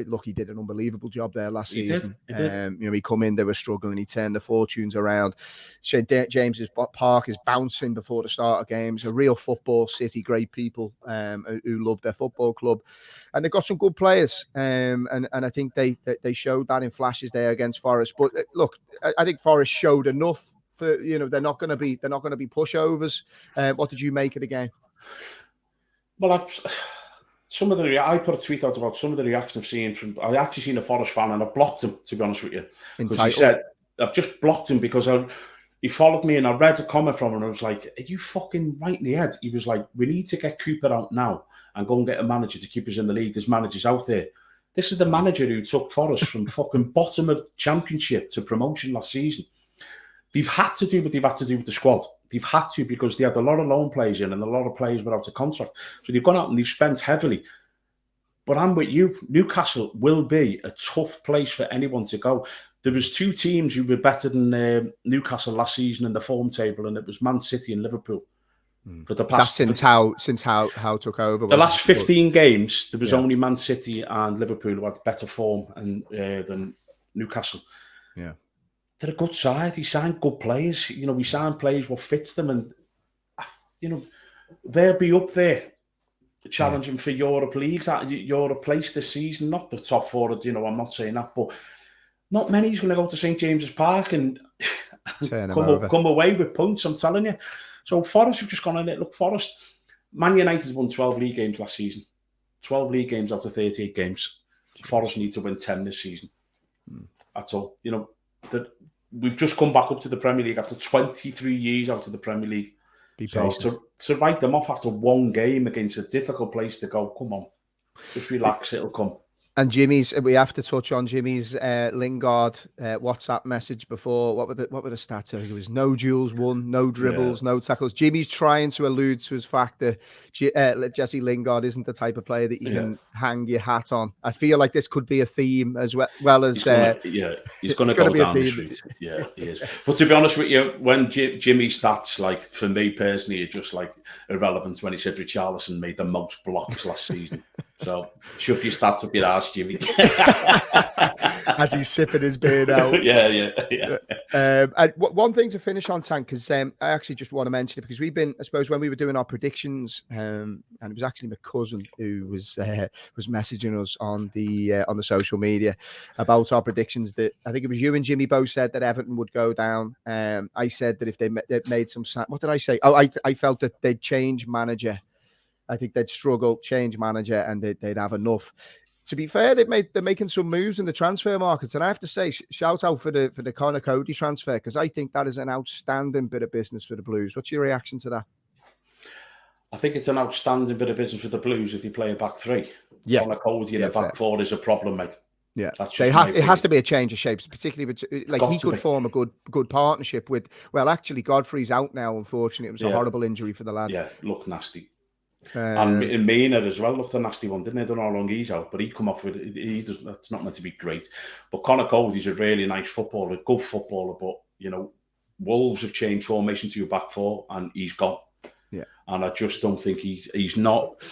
Speaker 1: look, he did an unbelievable job there last season.
Speaker 2: He did.
Speaker 1: You know, he come in, they were struggling, he turned the fortunes around. St James's Park is bouncing before the start of games. A real football city, great people who love their football club, and they've got some good players. And I think they showed that in flashes there against Forest. But look, I think Forest showed enough. For, you know, they're not going to be pushovers. What did you make of the game?
Speaker 2: Well, I put a tweet out about some of the reaction I've seen from. I've actually seen a Forest fan, and I've blocked him, to be honest with you, because he said I've just blocked him because he followed me and I read a comment from him and I was like, "Are you fucking right in the head?" He was like, "We need to get Cooper out now and go and get a manager to keep us in the league. There's managers out there. This is the manager who took Forest from fucking bottom of Championship to promotion last season." They've had to do what they've had to do with the squad. They've had to because they had a lot of loan players in and a lot of players were out of contract. So they've gone out and they've spent heavily. But I'm with you. Newcastle will be a tough place for anyone to go. There was 2 teams who were better than Newcastle last season in the form table, and it was Man City and Liverpool. For the past,
Speaker 1: since how took over.
Speaker 2: The last 15 games, there was only Man City and Liverpool who had better form than Newcastle.
Speaker 1: Yeah.
Speaker 2: They're a good side. He signed good players. You know, we signed players what fits them, and you know they'll be up there challenging for Europe leagues, Europe place this season. Not the top 4. You know, I'm not saying that, but not many's going to go to St James's Park and come away with points. I'm telling you. So Forest have just gone in it. Look, Forest, Man United won 12 league games last season. 12 league games out of 38 games. Forest need to win 10 this season. That's all. You know that. We've just come back up to the Premier League after 23 years out of the Premier League. So to write them off after 1 game against a difficult place to go, come on, just relax, it'll come.
Speaker 1: And we have to touch on Jimmy's Lingard WhatsApp message before. What were the stats? I think it was no duels won, no dribbles, no tackles. Jimmy's trying to allude to his fact that Jesse Lingard isn't the type of player that you can hang your hat on. I feel like this could be a theme as well as...
Speaker 2: he's going to go down the street. Yeah, he is. But to be honest with you, when Jimmy stats, like for me personally, are just like irrelevant when he said Richarlison made the most blocks last season. So shove your stats up your arse, Jimmy.
Speaker 1: As he's sipping his beer now. One thing to finish on, Tank, because I actually just want to mention it because we've been, I suppose, when we were doing our predictions, and it was actually my cousin who was messaging us on the social media about our predictions. That I think it was you and Jimmy both said that Everton would go down. I said that if they made some, what did I say? Oh, I felt that they'd change manager. I think they'd struggle, change manager, and they'd have enough. To be fair, they're making some moves in the transfer markets, and I have to say, shout out for the Connor Cody transfer because I think that is an outstanding bit of business for the Blues. What's your reaction to that?
Speaker 2: I think it's an outstanding bit of business for the Blues if you play a back 3.
Speaker 1: Yeah,
Speaker 2: Connor Cody in the back 4 is a problem, mate.
Speaker 1: Yeah, it has to be a change of shapes, particularly with, like he could form a good partnership with. Well, actually, Godfrey's out now. Unfortunately, it was a horrible injury for the lad.
Speaker 2: Yeah, looked nasty. And Maynard as well looked a nasty one, didn't he? I don't know how long he's out, but he come off with it. That's not meant to be great. But Connor Cody's a really nice footballer, a good footballer. But you know, Wolves have changed formation to a back 4, and he's gone.
Speaker 1: Yeah,
Speaker 2: and I just don't think he's not.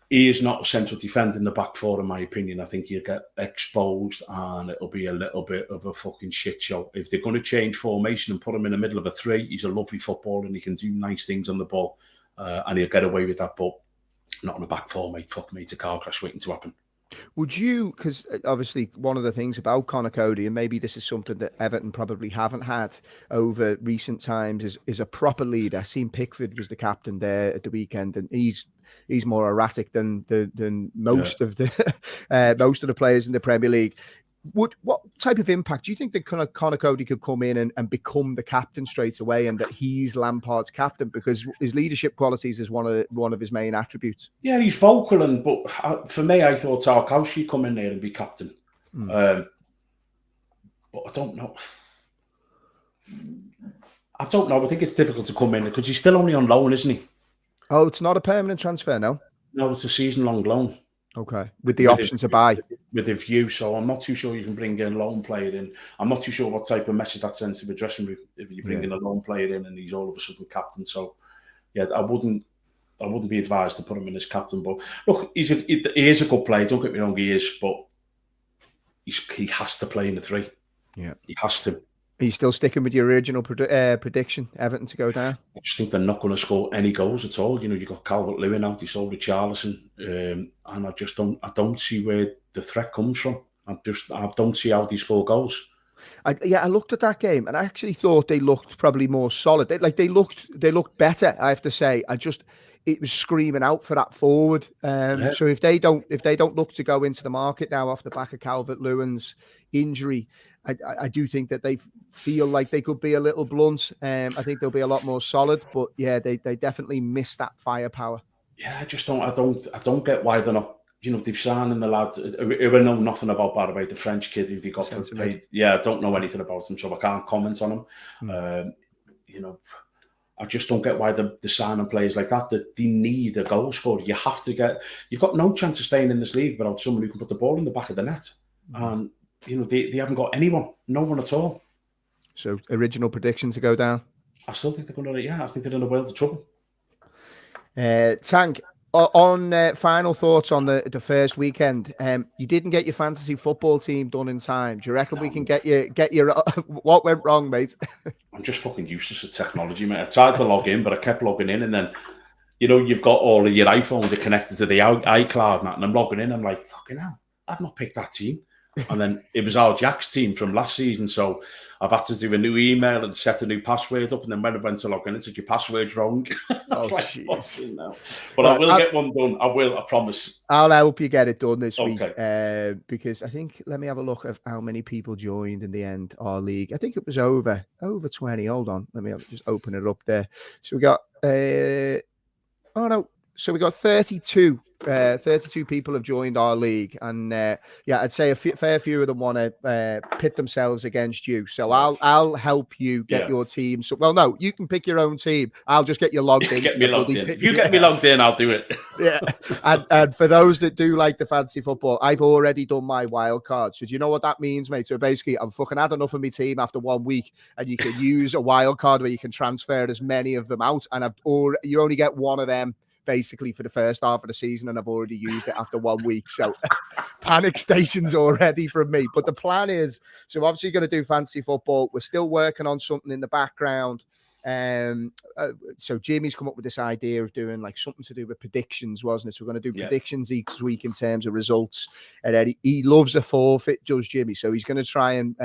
Speaker 2: He is not a central defender in the back 4, in my opinion. I think he'll get exposed, and it'll be a little bit of a fucking shit show. If they're going to change formation and put him in the middle of a 3, he's a lovely footballer and he can do nice things on the ball. And he'll get away with that, but not on a back 4, mate. Fuck me, it's a car crash waiting to happen.
Speaker 1: Would you, because obviously one of the things about Connor Cody, and maybe this is something that Everton probably haven't had over recent times, is a proper leader. I seen Pickford was the captain there at the weekend, and he's more erratic than most of the players in the Premier League. What type of impact do you think that Connor Cody could come in and become the captain straight away, and that he's Lampard's captain because his leadership qualities is one of his main attributes? Yeah,
Speaker 2: he's vocal, but for me, I thought Tarkowski come in there and be captain. But I don't know. I think it's difficult to come in because he's still only on loan, isn't he?
Speaker 1: Oh, it's not a permanent transfer, no?
Speaker 2: No, it's a season-long loan.
Speaker 1: Okay, with the option to buy.
Speaker 2: With a view, so I'm not too sure you can bring in a loan player in. I'm not too sure what type of message that sends to the dressing room if you bring in a loan player in and he's all of a sudden captain. So, yeah, I wouldn't I wouldn't be advised to put him in as captain. But look, he is a good player. Don't get me wrong, he is, but he has to play in the 3.
Speaker 1: Yeah,
Speaker 2: he has to.
Speaker 1: Are you still sticking with your original prediction, Everton to go down?
Speaker 2: I just think they're not going to score any goals at all. You know, you got Calvert-Lewin out, you saw Richarlison, and I don't see where the threat comes from. I don't see how they score goals.
Speaker 1: I looked at that game and I actually thought they looked probably more solid. They looked better, I have to say. It was screaming out for that forward. So if they don't look to go into the market now off the back of Calvert-Lewin's injury, I do think that they feel like they could be a little blunt. I think they'll be a lot more solid, but yeah, they definitely miss that firepower.
Speaker 2: Yeah, I don't get why they're not. You know, they've signed the lads who I know nothing about, by the way, the French kid who they got for paid. Yeah, I don't know anything about him, so I can't comment on him. You know, I just don't get why they're signing players like that. That they need a goal scorer. You've got no chance of staying in this league without someone who can put the ball in the back of the net. And you know, they haven't got anyone, no one at all.
Speaker 1: So original prediction to go down.
Speaker 2: I still think they're going to. Yeah, I think they're in a world of trouble.
Speaker 1: Tank, on final thoughts on the first weekend. You didn't get your fantasy football team done in time. Do you reckon we can get your what went wrong, mate?
Speaker 2: I'm just fucking useless at technology, mate. I tried to log in, but I kept logging in, and then you know you've got all of your iPhones are connected to the iCloud, and I'm logging in. I'm like, fucking hell, I've not picked that team. And then it was our Jack's team from last season, so I've had to do a new email and set a new password up. And then when I went to log in, it said your password's wrong.
Speaker 1: Oh,
Speaker 2: like, but I will get one done. I will. I promise.
Speaker 1: I'll help you get it done this week because I think. Let me have a look at how many people joined in the end. Our league. I think it was over 20. Hold on. Let me just open it up there. So we got. Oh no. So we got 32 people have joined our league, and yeah, I'd say a fair few of them want to pit themselves against you. So I'll help you get your team. So well, no, you can pick your own team. I'll just get you logged in.
Speaker 2: Get me logged in. If you get me logged in, I'll do it.
Speaker 1: Yeah, and for those that do like the fantasy football, I've already done my wild card. So do you know what that means, mate? So basically, I'm fucking had enough of my team after 1 week, and you can use a wild card where you can transfer as many of them out, and you only get one of them basically for the first half of the season, and I've already used it after 1 week. So panic stations already from me. But the plan is, so obviously going to do fantasy football. We're still working on something in the background. So Jimmy's come up with this idea of doing like something to do with predictions, wasn't it? So we're going to do predictions each week in terms of results. And then he loves a forfeit, does Jimmy. So he's going to try and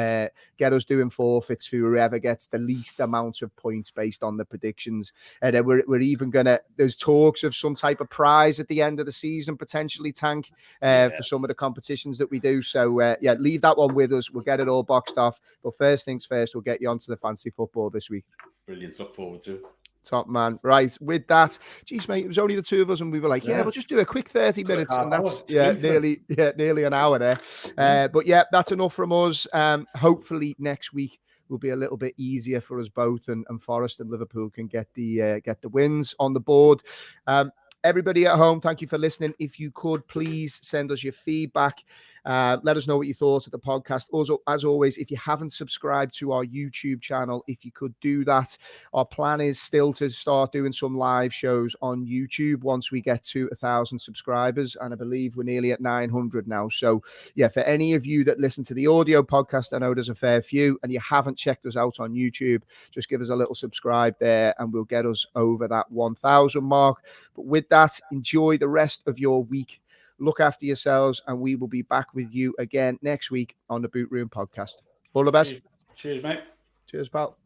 Speaker 1: get us doing forfeits for whoever gets the least amount of points based on the predictions. And then we're even going to, there's talks of some type of prize at the end of the season, potentially, Tank, for some of the competitions that we do. So yeah, leave that one with us. We'll get it all boxed off. But first things first, we'll get you onto the fantasy football this week.
Speaker 2: Brilliant. Look forward to it.
Speaker 1: Top man. Right. With that, geez, mate, it was only the two of us, and we were like, yeah, we'll just do a quick 30 minutes. And that's nearly an hour there. But yeah, that's enough from us. Hopefully next week will be a little bit easier for us both, and Forest and Liverpool can get the wins on the board. Everybody at home, thank you for listening. If you could please send us your feedback. Let us know what you thought of the podcast. Also, as always, if you haven't subscribed to our YouTube channel, if you could do that. Our plan is still to start doing some live shows on YouTube once we get to 1,000 subscribers. And I believe we're nearly at 900 now. So yeah, for any of you that listen to the audio podcast, I know there's a fair few, and you haven't checked us out on YouTube, just give us a little subscribe there and we'll get us over that 1,000 mark. But with that, enjoy the rest of your week. Look after yourselves, and we will be back with you again next week on the Boot Room Podcast. All the best.
Speaker 2: Cheers, mate.
Speaker 1: Cheers, pal.